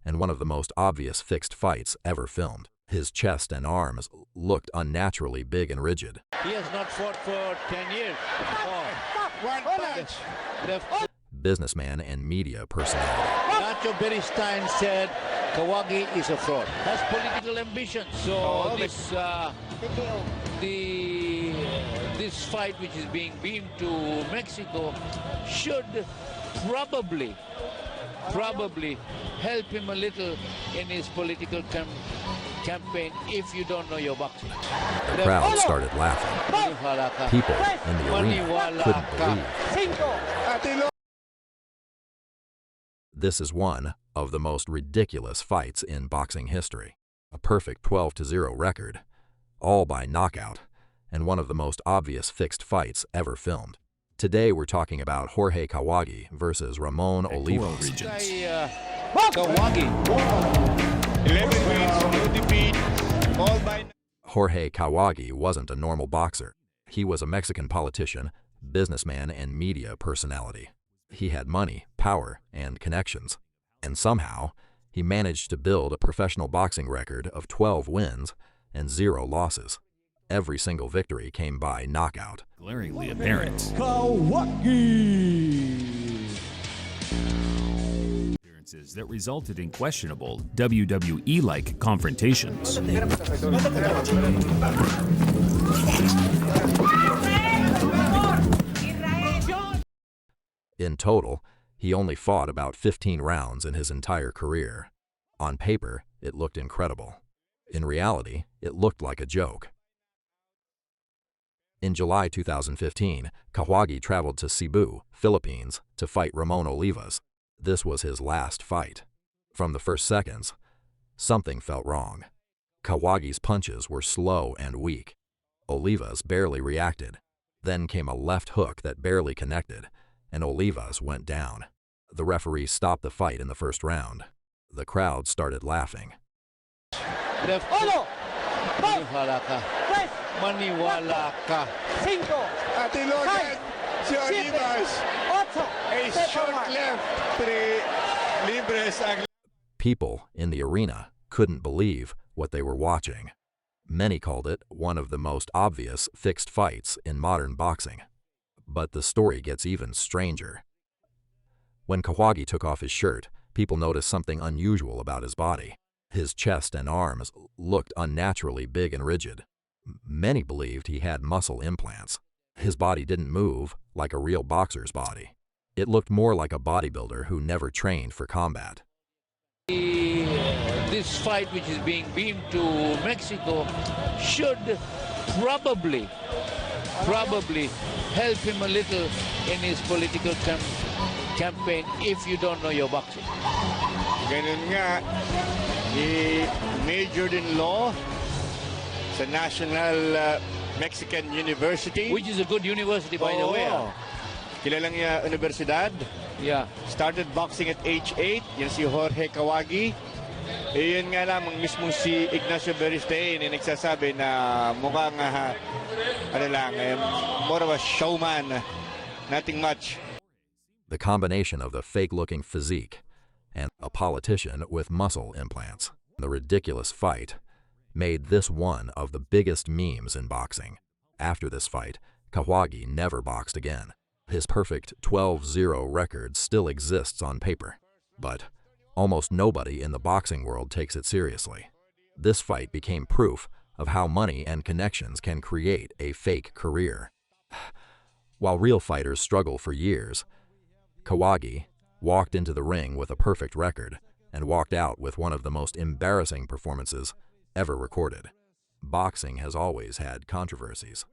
and one of the most obvious fixed fights ever filmed. His chest and arms looked unnaturally big and rigid. He has not fought for 10 years. One punch. Businessman and media personality. Nacho Beristain said Kahwagi is a fraud. Has political ambitions. So this fight which is being beamed to Mexico should probably help him a little in his political campaign if you don't know your boxing. The crowd started laughing. People in the arena couldn't believe. This is one of the most ridiculous fights in boxing history. A perfect 12-0 record, all by knockout, and one of the most obvious fixed fights ever filmed. Today we're talking about Jorge Kahwagi versus Ramon Olivas. Kahwagi. 11 wins, no defeat, all by... Jorge Kahwagi wasn't a normal boxer. He was a Mexican politician, businessman, and media personality. He had money, power, and connections. And somehow, he managed to build a professional boxing record of 12 wins and 0 losses. Every single victory came by knockout. Glaringly apparent. Kahwagi! Appearances that resulted in questionable WWE-like confrontations. In total, he only fought about 15 rounds in his entire career. On paper, it looked incredible. In reality, it looked like a joke. In July 2015, Kahwagi traveled to Cebu, Philippines, to fight Ramon Olivas. This was his last fight. From the first seconds, something felt wrong. Kahwagi's punches were slow and weak. Olivas barely reacted. Then came a left hook that barely connected, and Olivas went down. The referee stopped the fight in the first round. The crowd started laughing. Maniwala ka. Ate Logan, si Olivas, a short left, 3 libres ang... People in the arena couldn't believe what they were watching. Many called it one of the most obvious fixed fights in modern boxing. But the story gets even stranger. When Kahwagi took off his shirt, people noticed something unusual about his body. His chest and arms looked unnaturally big and rigid. Many believed he had muscle implants. His body didn't move like a real boxer's body. It looked more like a bodybuilder who never trained for combat. This fight which is being beamed to Mexico should probably help him a little in his political campaign if you don't know your boxing. Ganun nga, he majored in law sa National Mexican University. Which is a good university, by the way. Kilalang niya universidad. Yeah. Started boxing at age 8. Yan si Jorge Kahwagi. Eh, yun nga lamang mismo si Ignacio Beristain na nagsasabi na mukhang more of a showman, nothing much. The combination of the fake-looking physique and a politician with muscle implants. The ridiculous fight made this one of the biggest memes in boxing. After this fight, Kahwagi never boxed again. His perfect 12-0 record still exists on paper, but almost nobody in the boxing world takes it seriously. This fight became proof of how money and connections can create a fake career. While real fighters struggle for years, Kahwagi walked into the ring with a perfect record and walked out with one of the most embarrassing performances ever recorded. Boxing has always had controversies,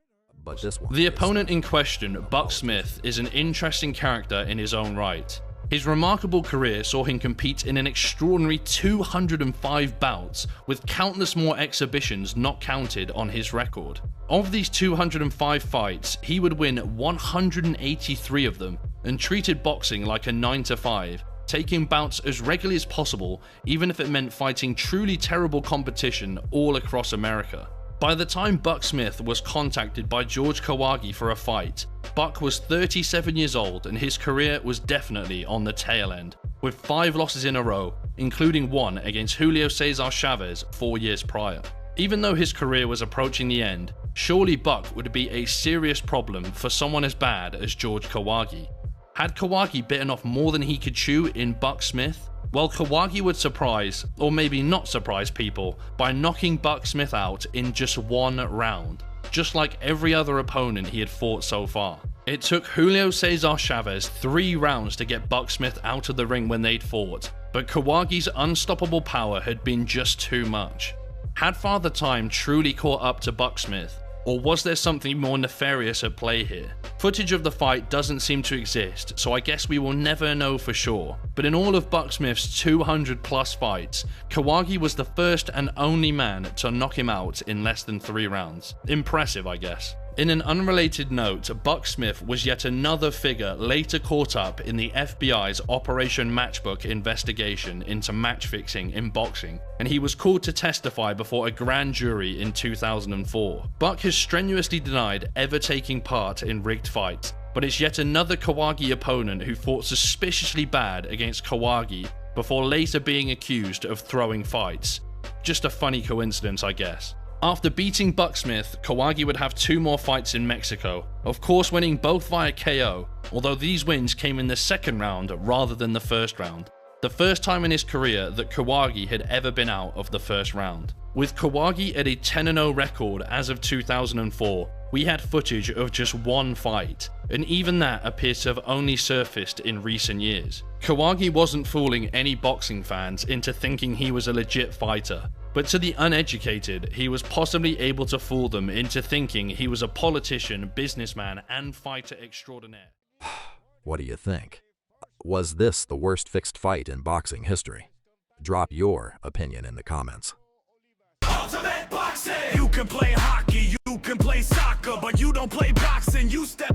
but this one... The opponent in question, Buck Smith, is an interesting character in his own right. His remarkable career saw him compete in an extraordinary 205 bouts, with countless more exhibitions not counted on his record. Of these 205 fights, he would win 183 of them, and treated boxing like a 9-to-5, taking bouts as regularly as possible, even if it meant fighting truly terrible competition all across America. By the time Buck Smith was contacted by Jorge Kahwagi for a fight, Buck was 37 years old and his career was definitely on the tail end, with 5 losses in a row, including one against Julio Cesar Chavez 4 years prior. Even though his career was approaching the end, surely Buck would be a serious problem for someone as bad as Jorge Kahwagi. Had Kahwagi bitten off more than he could chew in Buck Smith? Well, Kahwagi would surprise, or maybe not surprise people, by knocking Buck Smith out in just 1 round, just like every other opponent he had fought so far. It took Julio Cesar Chavez 3 rounds to get Buck Smith out of the ring when they'd fought, but Kawagi's unstoppable power had been just too much. Had Father Time truly caught up to Buck Smith, or was there something more nefarious at play here? Footage of the fight doesn't seem to exist, so I guess we will never know for sure. But in all of Buck Smith's 200 plus fights, Kahwagi was the first and only man to knock him out in less than 3 rounds. Impressive, I guess. In an unrelated note, Buck Smith was yet another figure later caught up in the FBI's Operation Matchbook investigation into match fixing in boxing, and he was called to testify before a grand jury in 2004. Buck has strenuously denied ever taking part in rigged fights, but it's yet another Kahwagi opponent who fought suspiciously bad against Kahwagi before later being accused of throwing fights. Just a funny coincidence, I guess. After beating Buck Smith, Kahwagi would have 2 more fights in Mexico, of course winning both via KO, although these wins came in the second round rather than the first round. The first time in his career that Kahwagi had ever been out of the first round. With Kahwagi at a 10-0 record as of 2004, we had footage of just 1 fight, and even that appears to have only surfaced in recent years. Kahwagi wasn't fooling any boxing fans into thinking he was a legit fighter, but to the uneducated, he was possibly able to fool them into thinking he was a politician, businessman, and fighter extraordinaire. What do you think? Was this the worst fixed fight in boxing history? Drop your opinion in the comments. Ultimate boxing! You can play hockey, you can play soccer, but you don't play boxing. You step